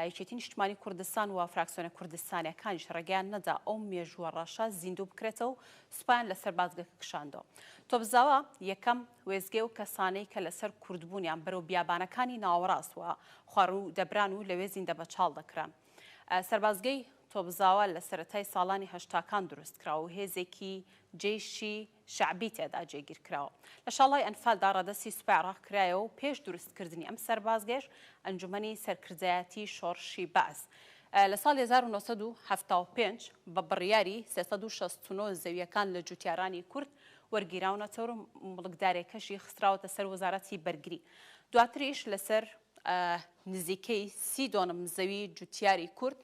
یەکێتی نیشتمانی کوردستان و فراکسیۆنە کوردستانیەکانیش ڕێگەیان نەدا ئەو مێژووە ڕەشە زیندوو بکرێتەوە و سوپایان لە سەربازگەکە کشاندەوە. تۆبزاوە یەکەم وێزگێ و کەسانەی کە لەسەر کوردبوونیان بەرەو بیابانەکانی ناوەڕاستوە خواڕوو دەبران و لەوێ زیندە بەچاڵ دەکران. سەربازگەی تۆبزاوە لە سەرەتای ساڵانی هەشتاکان دروست کراوە و هێزێکی جێشی شعبی تێدا جێگیر کراوە. لە شاڵای ئەنفالدا ڕەدەستی سوپای عێراق کرایەوە و پێش دروستکردنی ئەم سەربازگەش ئەنجومەنی سەرکردایەتی شۆڕشی بەعس لە ساڵی 1975 بە بڕیاری 369 زەویەکان لە جوتیارانی کورد وەرگیراونەتەوە و مڵکدارێکەشی خستراوەتە سەر وەزارەتی بەرگری. دواتریش لەسەر نزیکەی 30 دۆنم زەوی جوتیاری کورد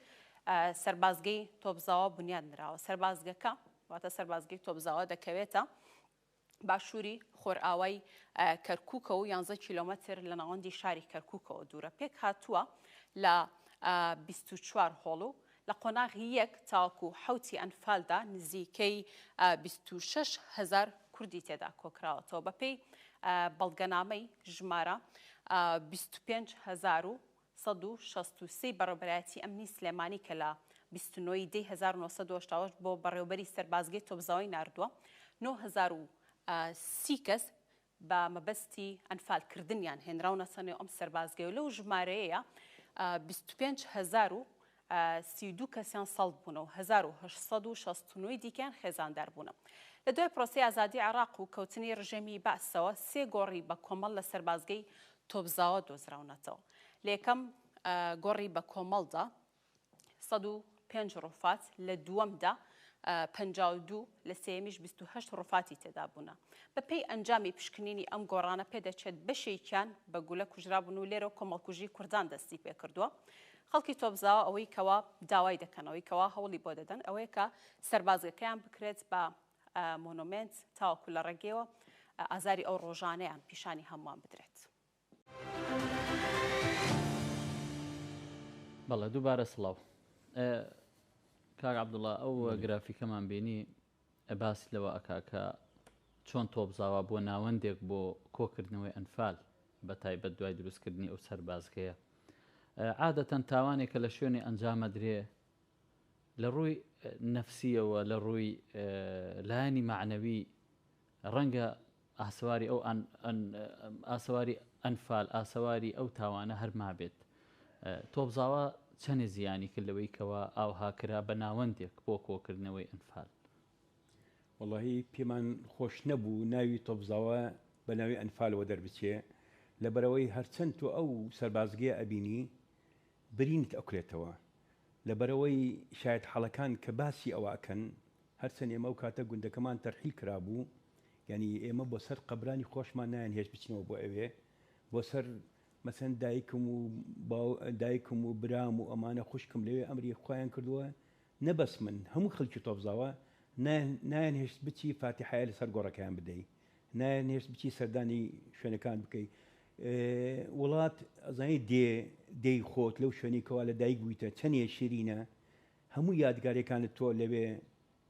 سەربازگەی تۆبزاوە بنیاد نراوە. سەربازگەکە واتە سەربازگەی تۆبزاوە دەکەوێتە باشووری خۆرئاوای کەرکووکە و 11 کیلۆمەتر لە ناوەندی شاری کەرکووکەوە دوورە. پێک هاتووە لە 24 هۆڵ و لە قۆناغی 1 تاوەکو حوتی ئەنفالدا نزیکەی 26,000 کوردی تێدا کۆکراوەتەوە بەپێی بەڵگەنامەی ژمارە 25,163 بەڕێوەبەرایەتی ئەمنی سلێمانی کە لە 29 دی 1970 بۆ بەڕێوەبەری سەربازگەی تۆپزاوی ناردووە 9,030 کەس بە مەبەستی ئەنفالکردنیان هێنراونەتە ئەم سەربازگەی و لەو ژمارەیە 25,032 کەسیان سەڵ بوونەوە 1,869 دیکەیان خێزاندار بوونە. لە دوای پرۆسی ئازادی عێراق و کەوتنی ڕژێمی بەعسەوە 3 گۆڕی بە کۆمەڵ لە سەربازگەی تۆپزاوە دۆزراونەتەوە. لە یەکەم گۆڕی بە کۆمەڵدا 105 ڕۆفات، لە دووەمدا 52 لە سێمیش 28 ڕۆفاتی تێدا بوونە. بەپێی ئەنجامی پشکنینی ئەم گۆڕانە پێدەچێت بەشێکیان بە گولە کوژرابوون و لێرە کۆمەڵکوژی کوردان دەستی پێ کردووە. خەڵکی تۆپزاوە ئەوەی کەوا داوای دەکەنەوەی کەوا هەوڵی بۆ دەدەن ئەوەیە کە سەربازگەکەیان بکرێت بە مۆنومنت تاوەکو لە ڕێگەیەوە ئازاری ئەو ڕۆژانەیان پیشانی هەمووان بدرێت. بەڵێ دووبارە سڵاو. کاک عەبدوڵڵا ئەو گرافیکەمان بینی باسی لەوە ئەکا کە چۆن تۆپزاوە بۆ ناوەندێک بۆ کۆکردنەوەی ئەنفال بە تایبەت دوای دروستکردنی ئەو سەربازگەیە. عادەتەن تاوانێکە لە شوێنی ئەنجامە درێ لە ڕووی نەفسیەوە لە ڕووی لایەنی معنەوی ڕەنگە ئاسەواری ئەو ئاسەواری ئەنفال ئاسەواری ئەو تاوانە هەرما بێت. تۆپزاوە چەندێ زیانی کردەوەی کەوا ئاوها کرا بە ناوەندێک بۆ کۆکردنەوەی ئەنفال. وەڵاهی پێمان خۆش نەبوو ناوی تۆپزاوە بە ناوی ئەنفالەوە دەربچێ لەبەرەوەی هەرچەند تۆ ئەو سەربازگەیە ئەبینی برینت ئەکرێتەوە لەبەرەوەی شاید حەڵەکان کە باسی ئەوەکەن هەرچەند ئێمە ئەو کاتە گوندەکەمان تەرحیل کرابوو، یعنی ئێمە بۆ سەر قەبرانی خۆشمان نایەن هێش بچینەوە بۆ ئەوێ بۆ سەر مەسەن دایکم و برام و ئەمانە خوشکم لەوێ ئەمری خۆیان کردووە نەبەس من هەموو خەڵکی تۆپزاوە نایەن هێشت بچی فاتیحایە لەسەر گۆڕەکەیان بدەی، نایەن هێشت بچی سەردانی شوێنەکان بکەی. وڵات ئەزانی دێی خۆت لەو شوێنێکەوە لە دایک بوویتە چەندێ شیرینە هەموو یادگارەکانت تۆ لەوێ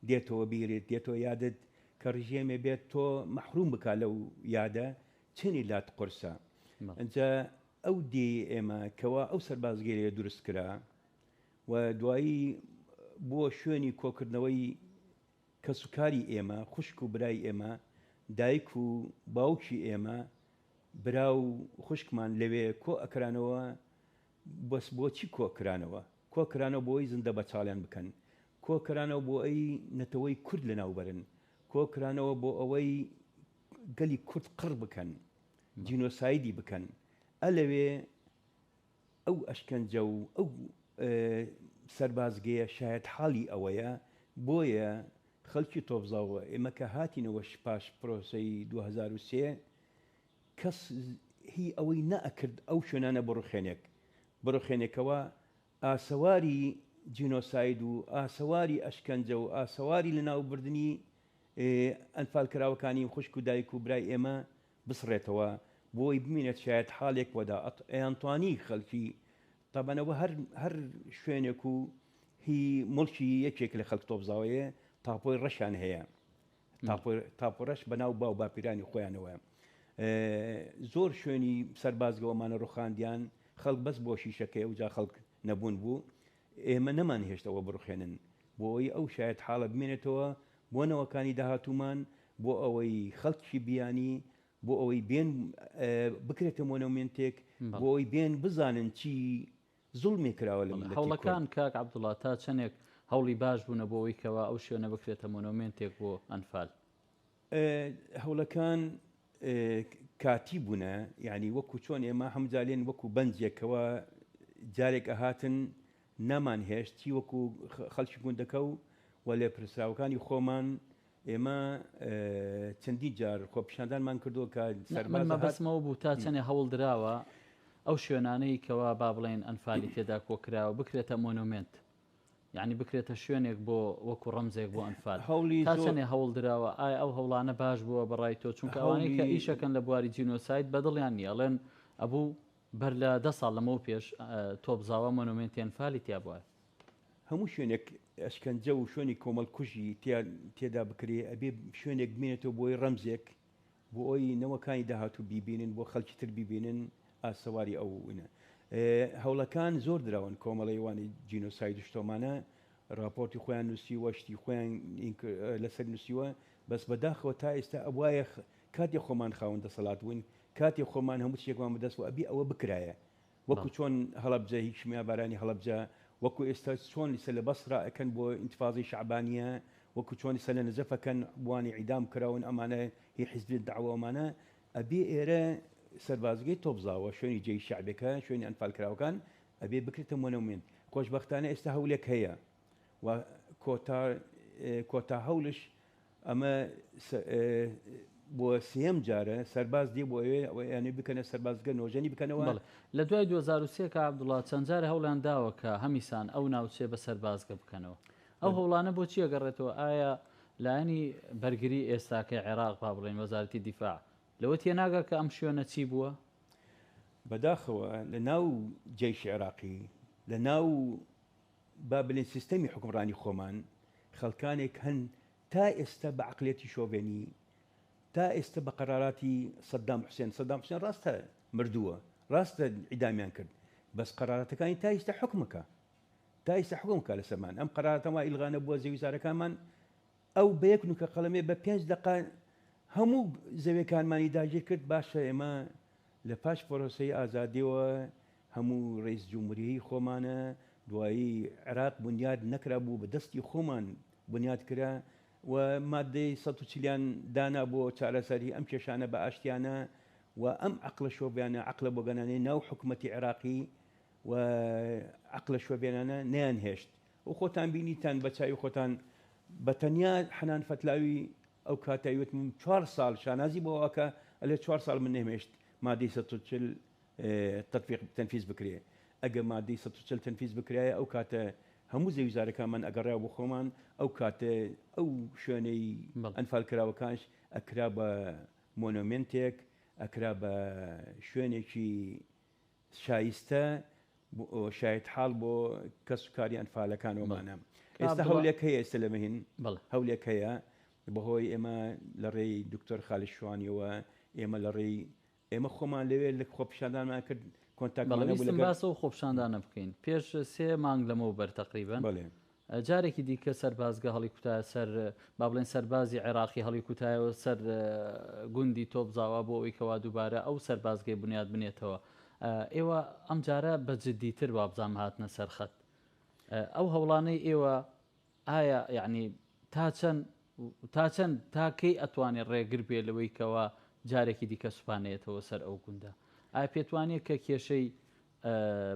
دێتەوە بیرێت دێتەوە یادت کە ڕژێمێ بێت تۆ مەحروم بکە لەو یادە چەندی لات قورسە. ئەنجا ئەو دێ ئێمە کەوا ئەو سەربازگەی لێ دروست کرا و دوایی بۆ شوێنی کۆکردنەوەی کەسوکاری ئێمە خوشک و برای ئێمە دایک و باوکی ئێمە برا و خوشکمان لەوێ کۆ ئەکرانەوە بەس بۆچی کۆکرانەوە کۆکرانەوە بۆ ئەوی زندە بەچاڵیان بکەن، کۆکرانەوە بۆ ئەی نەتەوەی کورد لە ناوبەرن، کۆکرانەوە بۆ ئەوەی گەلی کورد قڕ بکەن جینۆسایدی بکەن. ئەلەوێ ئەو ئەشکەنجە و ئەو سەربازگەیە شاید حاڵی ئەوەیە بۆیە خەڵکی تۆپزاوە ئێمە کە هاتینەوە پاش پرۆسەی 2003 کەس هی ئەوەی نەئەکرد ئەو شوێنانە بڕۆخێنێکەوە ئاسەواری جینۆساید و ئاسەواری ئەشکەنجە و ئاسەواری لە ناوبردننی ئەنفالکراوەکانی خوشک و دایک و برای ئێمە بسڕێتەوە بۆی بمینێت شاید حالێک وەدا ئەیانتوانی خەڵکی تابەنەوە هەر شوێنێک و هی مڵکی یەکێک لە خەڵک تۆپزاوەیە تاپۆی ڕەشان هەیە تاپۆڕەش بەناو باو باپیرانی خۆیانەوە. زۆر شوێنی سەربازگەوەمانە ڕوخاندیان خەڵک بەس بۆ شیشەکەی ئەوجا خەڵک نەبوون بوو ئێمە نەمان هێشتەوە بڕخێنن بۆ ئەوی ئەو شاید حاڵە بمێنێتەوە بۆ نەوەکانی داهاتوومان بۆ ئەوەی خەڵکی بیانی بۆ ئەوەی بێن بکرێتە مۆنۆمنتێک بۆ ئەوی بێن بزانن چی زوڵمی کراوە لە هەوڵەکان کاک عەبدوڵڵا تا چەندێک هەوڵی باش بوونە بۆ ئەوەی کەوا ئەو شوێنە بکرێتە مۆنۆمنتێک بۆ ئەنفال. هەوڵەکان کاتی بوونە یعنی وەکو چۆن ئێمە هەمجارێن وەکو بەنجێکەوە جارێک ئەهاتن نامان هێشتی وەکو خەڵکی گوندەکە و لێ پرسراوەکانی خۆمان ئێمە چەندی جار خۆپیشاندانمان کردووە کە سەرمە بەسمەوە بوو تا چەندێ هەوڵ درراوە ئەو شوێنانەی کەوا با بڵێن ئەنفالی تێدا کۆکراوە بکرێتە مۆنومنت یعنی بکرێتە شوێنێک بۆ وەکو ڕەمزێک بۆ ئەنفال تا چەندێ هەوڵ درراوە ئایا ئەو هەوڵانە باش بووە بەڕای تۆ چونکە ئەوانەی کە ئیشەکەن لە بواری جینۆساید بەدڵیان نیە ئەڵێن ئەبوو بەر لە 10 ساڵ لەمەوە پێش تۆپزاوە مۆنومنتی ئەنفالی تیا بووە. هەموو شوێنێک ئەشکەنجە و شوێنی کۆمەڵکوژی تێدا بکرێ ئەبێ شوێنێک بمێنێتەوە بۆی ڕەمزێک بۆ ئەوی نەوەکانی داهاتوو بیبینن بۆ خەڵکی تر بیبینن ئاسەواری ئەوە هەوڵەکان زۆر دراون کۆمەڵەیوانی جینۆساید شتۆمانە راپۆرتی خۆیان نووسی وەشتی خۆیان لەسەر نووسیوە بەس بەداخەوە تا ئێستا ئەوایە کاتێک خۆمان خاوەن دەسەڵات بووین کاتێک خۆمان هەموو شتێکمان بەدەست و ئەبی ئەوە بکرایە وەکو چۆن هەڵەبجە هیچ میابارانی هەڵەبجە وەکو ئێستا چۆن لەسەر لە بەسرا ئەکەن بۆ ئینتفاضی شعبانیە وەکو چۆن لەسەر لە نەزەفەکەن بوانی عیدام کراون ئەمانە هی حیزبی داوامانە ئەبێ ئێرە سەربازگەی تۆبزاوە شوێنی جێی شعبەکە شوێنی ئەنفال کراوەکان ئەبێ بکرێتە مۆنومنت خۆشبەختانە ئێستا هەولێک هەیە و کۆتا هەولش ئەمە بۆ سێم جارە سەرباز دی بۆ ئەوەیانی بکەنە سەربازگە نۆژەنی بکەنەوە لە دوای 2023 کە عەبدوڵڵا چەند جارە هەوڵیان داوە کە هەمیسان ئەو ناوچێ بە سەربازگە بکەنەوە ئەو هەوڵانە بۆچی ئەگەڕێتەوە ئایا لایەنی بەرگری ئێستاکەی عێراق با بڵێن وەزارەتی دیفاع لەوە تێناگە کە ئەم شوێنە چی بووە بەداخەوە لە ناو جێیش عێراقی لە ناو با بڵێن سیستەمی حکومڕانی خۆمان خەڵکانێک هەن تا ئێستا بە عەقڵێتی شۆڤێنی تا ئێستا بە قەراراتی سەدام حوسێن ڕاستە مردووە ڕاستە عیدامیان کرد بەس قەراراتەکانی تا ئێستا حکمەکە تا ئێستا حکومکە لە سەرمان ئەم قەراراتەوە ئیلغانە بووە زەوی وزارەکانمان ئەو بە یەک نوکە قەڵەمێ بە 5 دقە هەموو زەویەکانمانی داگیر کرد باشە ئێمە لە پاش پرۆسەی ئازادیەوە هەموو ڕئیس جمهوریی خۆمانە دوایی عێراق بنیاد نەکرا بوو بە دەستی خۆمان بنیاد کرا و مادەی 140 دانا بۆ چارەسەری ئەم کێشانە بە ئاشتیانە و ئەم عەقڵە شۆڤیانە عەقڵە بۆ گەنانەی ناو حکومەتی عێراقی و عەقڵە شۆڤیانە نەیانهێشت و خۆتان بینیتان بە چاوی خۆتان بە تەنیا حەنان فەتلاوی ئەو کاتایوت 4 ساڵ شانازی بۆەکە ئەلێ 4 ساڵ من نەهێشت مادەی 140 تطبیق تەنفیز بکرێ ئەگە مادەی 140 تەنفیز بکرایە ئەو کاتە هەموو زەوی وزارەکانمان ئەگەڕا بۆ خۆمان ئەو کاتە ئەو شوێنەی ئەنفال کراوەکانش ئەکرا بە مۆنومنتێک ئەکرا بە شوێنێکی شایستە شایەت حاڵ بۆ کەس و کاری ئەنفالەکانەوەمانە ئێستا هەولێک هەیە ئێستا لە مەهین هەولێک هەیە بەهۆی ئێمە لە ڕێی دکتۆر خالید شوانیەوە ئێمە لە ڕێی ئێمە خۆمان لەوێ لە خۆپیشاندانمان کرد کۆنتاکتم باسە و خۆپشاندانە بکەین پێش 3 مانگ لەمەوە بەر تقریبا جارێکی دیکە سەربازگە هەڵی کوتایە سەر با بڵێن سەربازی عێراقی هەڵی کوتایەوە سەر گوندی تۆبزاوە بۆ ئەوی کەوا دووبارە ئەو سەربازگەی بنیاد بنێتەوە ئێوە ئەم جارە بە جددیتر وابزام هاتنە سەرخەت ئەو هەوڵانەی ئێوە ئایا یعنی تا چەند تاکەی ئەتوانێت ڕێگر بێ لەوەی کەوا جارێکی دیکە سوپانەیەتەوە سەر ئەو گوندە ئایا پێتوانێت کە کێشەی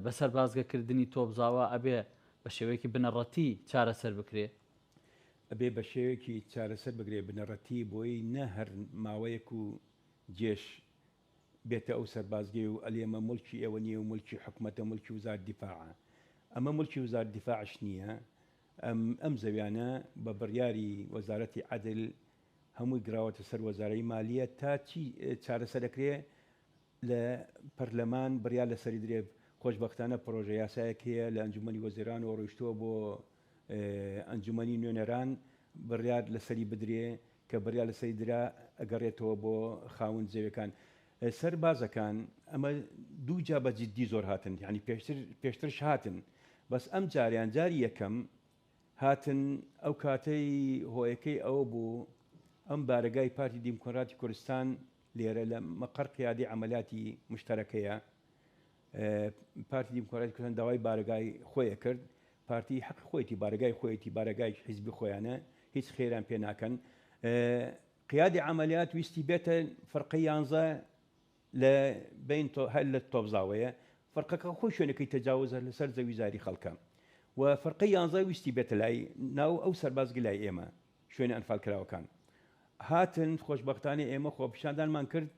بە سەربازگەکردنی تۆبزاوە ئەبێ بە شێوەیەکی بنەڕەتی چارەسەر بکرێ ئەبێ بە شێوەیەکی چارەسەر بگرێ بنەڕەتی بۆی نە هەر ماوەیەک و جێش بێتە ئەو سەربازگەی و ئەلێمە مڵکی ئێوە نیە و مڵکی حکومەتە مڵکی وزار دیفاعە ئەمە مڵکی وزار دیفاعش نییە ئەم زەویانە بە بڕیاری وەزارەتی عەدل هەمووی گراوەتە سەر وەزارەی مالیە تا چی چارەسەر دەکرێ لە پەرلەمان بڕیار لەسەری درێ خۆشبەختانە پرۆژە یاسایەک هەیە لە ئەنجومەنی وەزیران و ڕۆیشتووە بۆ ئەنجومەنی نوێنەران بڕیار لەسەری بدرێ کە بڕیار لەسەری درا ئەگەڕێتەوە بۆ خاوەن زەویەکان سەربازەکان ئەمە دوو جا بە جددی زۆر هاتن یعنی پێشترش هاتن بەس ئەم جاریان جاری یەکەم هاتن ئەو کاتەی هۆیەکەی ئەوە بوو ئەم بارگای پارتی دیموکراتی کوردستان لێرە لە مەقەر قیادی عملیاتی مشتەرەکەیە پارتی دیموکراتی کوردستان داوای بارگای خۆیە کرد پارتی حەق خۆیەتی بارگای خۆیەتی بارگای حیزبی خۆیانە هیچ خێران پێ ناکەن قیادی عملیات ویستی بێتە فەرقەی 11 لە بین هەر لە تۆبزاوەیە فەرقەکە خۆی شوێنەکەی تەجاوزە لەسەر زەویزاری خەڵکە و فەرقەی 11 ویستی بێتە لای ناو ئەو سەربازگی لای ئێمە شوێنی ئەنفال کراوەکان هاتن خۆشبەختانە ئێمە خۆپیشاندانمان کرد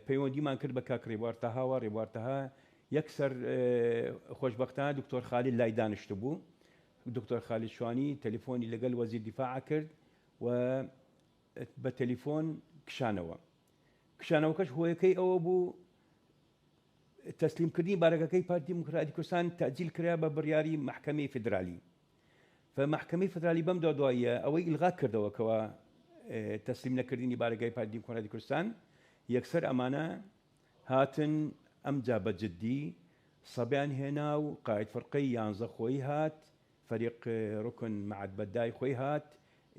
پەیوەندیمان کرد بە کاک ڕێبوارتەهاوە ڕێبوارتەها یەکسەر خۆشبەختانە دکتۆر خالید لای دانیشت بوو دکتۆر خالید شوانی تەلیفۆنی لەگەڵ وەزیر دیفاع کرد و بە تەلیفۆن کشانەوەکەش هۆیەکەی ئەوە بوو تەسلیمکردنی بارەکەکەی پارتی دیموکراتی کوردستان تەعجیل کرا بە بڕیاری محکەمەی فیدرالی فمحکمەی فدرالی بەم دواییە ئەوەی ئیلغا کردەوە کەەوە تەسلیم نەکردنی بارگای پارتی دیموکراتی کوردستان یەکسەر ئەمانە هاتن ئەمجا بە جددی سەبیان هێنا و قاید فەرقەی 11 خۆی هات فەریق ڕوکن مەعەد بەدای خۆی هات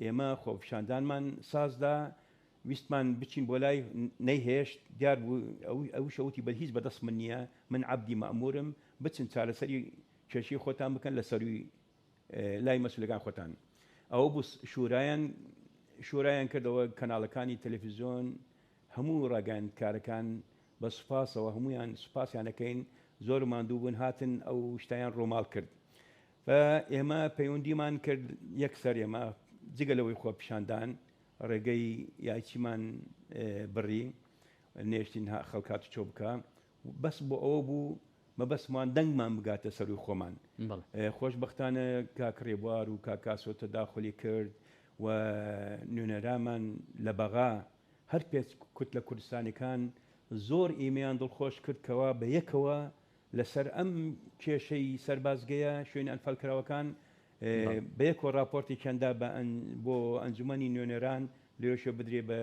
ئێمە خۆپیشاندانمان سازدا ویستمان بچین بۆ لای نەیهێشت دیار بوو ئەو شەوتی بە هیچ بەدەست من نییە من عەبدی مەئمورم بچن چارەسەری کێشەی خۆتان بکەن لە سەروی لای مەسئولەکان خۆتان ئەوە بوو شورایان کردەوە کەناڵەکانی تەلەڤیزیۆن هەموو ڕاگەیاندکارەکان بە سوپاسەوە هەمویان سوپاسیانەکەین زۆر ماندوو بوون هاتن ئەو شتیان ڕۆماڵ کرد ئێمە پەیوەندیمان کرد یەکسەر ئێمە جگەلەوەی خۆپیشاندان ڕێگەی یاچیمان بڕی نێشتین خەڵکات چۆ بکە بەس بۆ ئەوە بوو مەبەسمان دەنگمان بگاتە سەروی خۆمان خۆشبەختانە کاکڕێبوار و کاکاسۆتە داخلی کرد و نوێنەرامان لە بەغا هەر پێچ کوت لە کوردستانەکان زۆر ئیمەیان دڵخۆش کردکەوە بە یەکەوە لەسەر ئەم کێشەی سەربازگەیە شوێنی ئەنفالکراوەکان بە یەکەوە راپۆرتی چەندا بۆ ئەنجومەنی نوێنەران لێرەشە بدرێ بە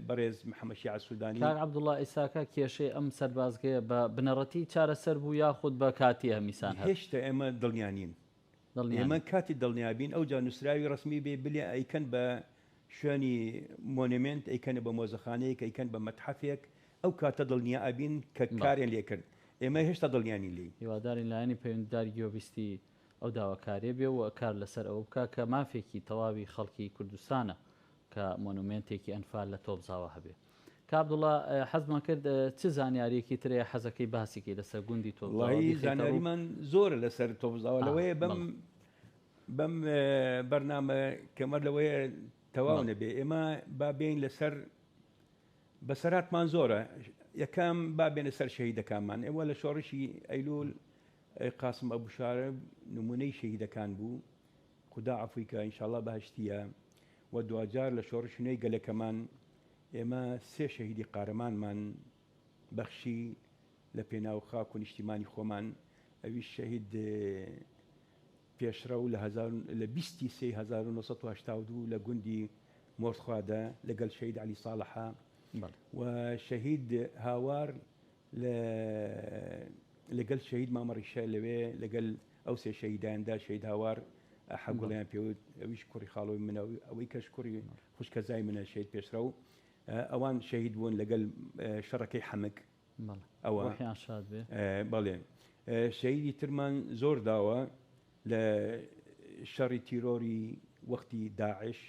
بەڕێز محەممەد شیع سوودانی. کاک عەبدوڵڵا ئیساکە کێشەی ئەم سەربازگەیە بە بنەڕەتی چارەسەر بوو یاخود بە کاتی هەمیسان هێشتا ئێمە دڵنیانین ئێمە کاتی دڵنیابین ئەو جا نووسراوی ڕسمی بێ بلێ ئەیکەن بە شوێنی مۆنیمنت ئەیکەنە بە مۆزەخانەیەک ئەیکەن بە مەتحەفێک ئەو کاتە دڵنیا ئابین کە کارێن لێ کرد ئێمە هێشتا دڵنیانی لی هیوادارین لایەنی پەیوەندیداری گوێبیستی ئەو داواکارێ بێ و کار لەسەر ئەو بکە کە مافێکی تەواوی خەڵکی کوردستانە کە مۆنومنتێکی ئەنفال لە تۆبزاوە هەبێ. کاک عەبدوڵڵا حەزمان کرد چ زانیاریەکی ترەیە حەزەکەی باسیکەی لەسەر گوندی تۆبزاوە؟ زانیاریمان زۆرە لەسەر تۆبزاوە لەوەیە بەم بەرنامە کەمەر لەوەیە تەواو نەبێ ئێمە بابێن لەسەر بەسەراتمان زۆرە یەکەم بابێنە سەر شەهیدەکانمان ئێوە لە شۆڕشی ئەیلول قاسم ئەبوشارە نمونەی شەهیدەکان بوو خدا عەفوی کە ئینشاءڵڵا بەهەشتیە و دوجار لە شۆڕشنەی گەلەکەمان ئێمە 3 شەهیدی قارەمانمان بەخشی لە پێناو خاک و نیشتیمانی خۆمان ئەوی شەهید پێشڕە و لە 23/1982 لە گوندی مۆرخوادا لەگەڵ شەهید عەلی ساڵحە و شەهید هاوار لەگەڵ شەهید مامەڕیشە لەوێ لەگەڵ ئەو 3 شەهیداندا شەهید هاوار حەگوڵیان پێوت ئەویش کوڕی خاڵۆی منە ئەوەی کەش کوڕی خوشکەزای منە شەهید پێشڕە و ئەوان شەهید بوون لەگەڵ شەڕەکەی حەمک ئەوە بەڵێ شەهیدی ترمان زۆر داوە لە شەڕی تیرۆری وەختی داعش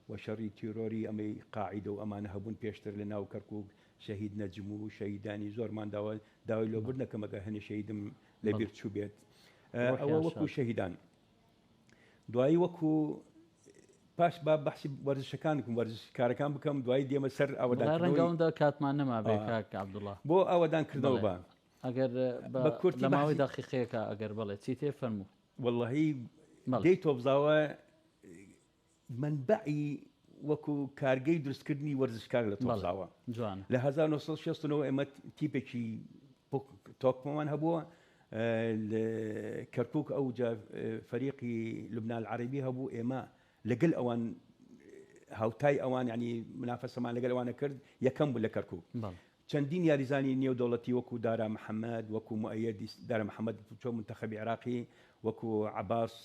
و شەڕی تیرۆری ئەمەی قاعیدە و ئەمانە هەبوون پێشتر لە ناو کەرکووک شەهید نەجم و شەهیدانی زۆرمان داوە داوای لۆبردنەکەمەگە هەنێ شەهیدم لەبیر چوو بێت ئەوە وەکو شەهیدان دوایی وەکو پاش با بەحسی وەرزشەکانکم وەرزشکارەکان بکەم دوایی دێمە سەر ئەوەدەڕەنگەوەندا کاتمان نەما بێ کاک عەبدوڵڵا بۆ ئەوەدانکردەوە بە ئەگەر بە کورتی لە ماوەی دەقیقەیەکە ئەگەر بڵێ چی تێ فەرموو وەڵڵەهی دەی تۆبزاوە منبعی وەکو کارگەی دروستکردنی وەرزشکار لە تۆبزاوە جوانە لە 1960 ئێمە تیپێکی تۆکمەمان هەبووە کەرکووک ئەو فەریقی لوبنان العەرەبی هەبوو ئێمە لەگەڵ ئەوان هاوتای ئەوان ینی منافەسەمان لەگەڵ ئەوانە کرد یەکەم بوو لە کەرکووک چەندین یاریزانی نێودەوڵەتی وەکو دارا محەممەد وەکو مؤەیەدی دارا محەممەد چۆ منتەخەبی عێراقی وەکو عەباس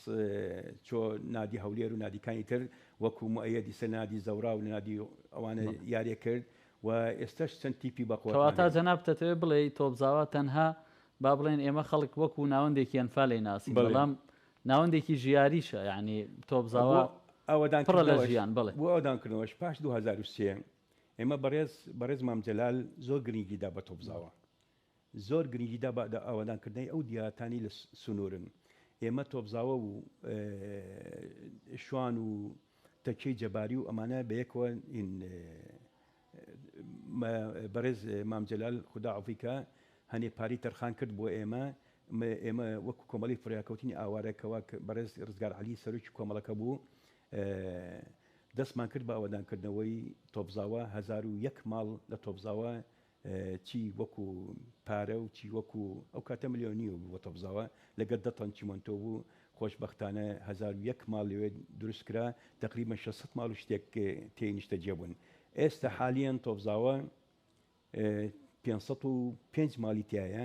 چۆ نادی هەولێر و نادیکانی تر وەکو مؤەیەدی سەر نادی زەورا و نادی ئەوانە یاریە کرد و ئێستاش چەند تیپی بەخۆتا جەنابتەوێ بڵێ تۆبزاوە تەنها با بڵێن ئێمە خەڵک وەکو ناوەندێکی ئەنفالەی ناسین بەڵام ناوەندێکی ژیاریشە یعنی تۆبزاوە پڕە لە ژیان بڵێ بۆ ئەودانکردنەوەش پاش 2023 ئێمە بەڕێز مامجەلال زۆر گرنگیدا بە تۆبزاوە زۆر گرنگیدا بە ئەوەدانکردنەوەی ئەو دیاتانی لە سنوورن ئێمە تۆبزاوە و شوان و تەکەی جەباری و ئەمانە بە یەکەوە بەڕێز مامجەلال خدا عەفوی هەنێ پاری تەرخان کرد بۆ ئێمە وەکو کۆمەڵی فڕیاکەوتنی ئاوارەکەەوە بەڕێز ڕزگار عەلی سەرۆکی کۆمەڵەکە بوو دەستمان کرد بە ئەوەدانکردنەوەی تۆبزاوە 1001 ماڵ لە تۆبزاوە چی وەکو پارە و چی وەکو ئەو کاتە ملیۆنی و بۆ تۆبزاوە لەگەڵ 10 تەن چیمەنتۆ بوو خۆشببختانە 1001 ماڵ لەوێ دروستکرا تقریبا 600 ماڵ و شتێک تێی نیشتە جێبوون ئێستا حالیان تۆبزاوە 505 ماڵی تایە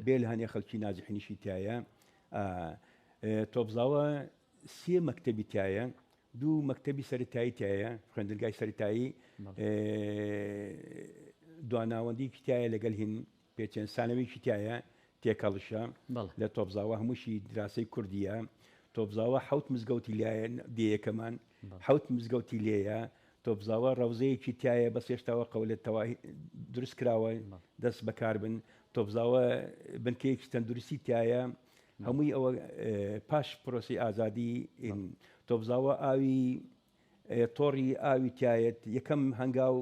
بێ لە هەنێ خەڵکی نازحنیشی تایە تۆبزاوە 3 مەکتەبی تایە 2 مەکتەبی سەرەتایی تایە خوێندنگای سەرەتایی دواناوەندی تایە لەگەڵ هین پێچەند سانەوەیکی تایە تێکەڵشە لە تۆبزاوە هەمووشی دراسی کوردیە تۆبزاوە حوت مزگەوتی لایە دیەکەمان حوت مزگەوتی لێیە تۆبزاوە ڕەوزەیەکی تایە بە سێشتاوە قەولێتەوە دروست کراوە دەست بەکار بن تۆبزاوە بنکەیەکی تەندروستی تایە هەمووی ئەوە پاش پرۆسی ئازادی تۆبزاوە ئاوی تۆڕی ئاوی تایەت یەکەم هەنگاو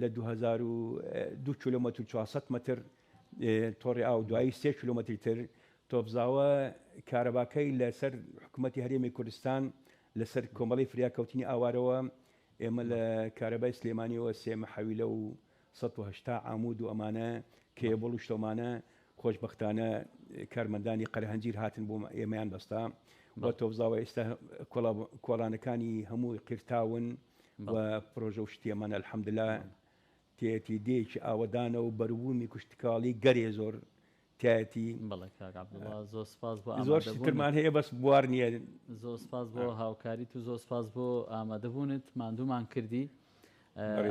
لە 2002 کیلومتر 400 متر تۆڕی ئاو دوایی 3 کیلومتری تر تۆبزاوە کارەباکەی لەسەر حکوومەتی هەرێمی کوردستان لەسەر کۆمەڵی فریاکەوتنی ئاوارەوە ئێمە لە کارەبای سلێمانیەوە 3 محەویلە و 180 عامود و ئەمانە کێبڵ و شتۆمانە خۆشببختانە کارمەندانی قەرهەنجیر هاتن بۆ ئێمەیان بەستا بۆ تۆبزاوە ئێستا کۆڵانەکانی هەمووی قرتاون و پرۆژە و شتێمان الحەمدلله تێتی دێکی ئاوەدانە و بەروبوومی کوشتکاڵی گەرێ زۆر تایەتی زۆر ترمان هەیە بەس بوار نییە زۆر سپاس بۆ هاوکاریت و زۆر سپاس بۆ ئامادەبوونت ماندوومان کردی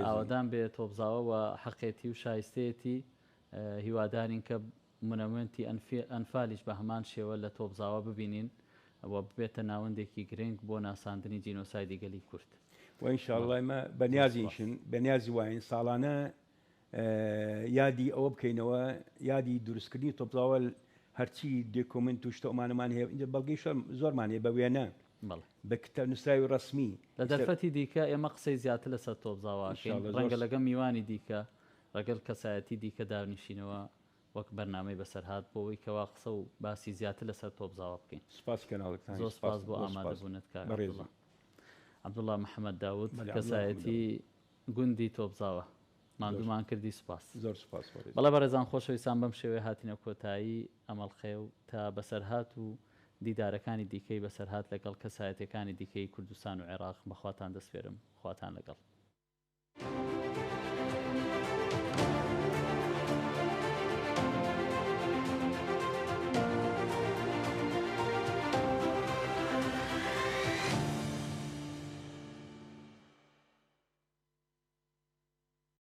ئاوەدان بێت تۆبزاوە و حەقێتی و شایستەیەتی هیوادارین کە منەوەنتی ئەنفالیش بە هەمان شێوە لە تۆبزاوە ببینین ئەوە ببێتە ناوەندێکی گرنگ بۆ ناساندنی جینۆسایدی گەلی کورد وئینشاءڵڵا ئێمە بەنیازیشن بەنیازی واین ساڵانە یادی ئەوە بکەینەوە یادی دروستکردنی تۆبزاوە هەرچی دێکۆمنت و شتۆمانەمان هەیە اینجا بەڵگەی زۆرمان هەیە بە وێنە بە کتاب نووسراوی ڕسمی لە دەرفەتی دیکە ئێمە قسەی زیاتر لەسەر تۆبزاوەکەین ڕەنگە لەگەڵ میوانی دیکە ڕەگەڵ کەسایەتی دیکە دانیشینەوە وەک بەرنامەی بەسەرهات بۆەوەی کەوا قسە و باسی زیاتر لەسەر تۆبزاوە بکەین سپاس کەناڵەکان زۆر سپاس بۆ ئامادەبوونت کار عەبدوڵڵا محەممەد داود کەسایەتی گوندی تۆبزاوە ماندوومان کردی سوپاس زۆر سپاس بەڵێ بەڕێزان خۆشەویستان بەم شێوەیە هاتینە کۆتایی ئەمەڵخێ و تا بەسەرهات و دیدارەکانی دیکەی بەسەرهات لەگەڵ کەسایەتەکانی دیکەی کوردستان و عێراق بەخواتان دەسپێرم خواتان لەگەڵ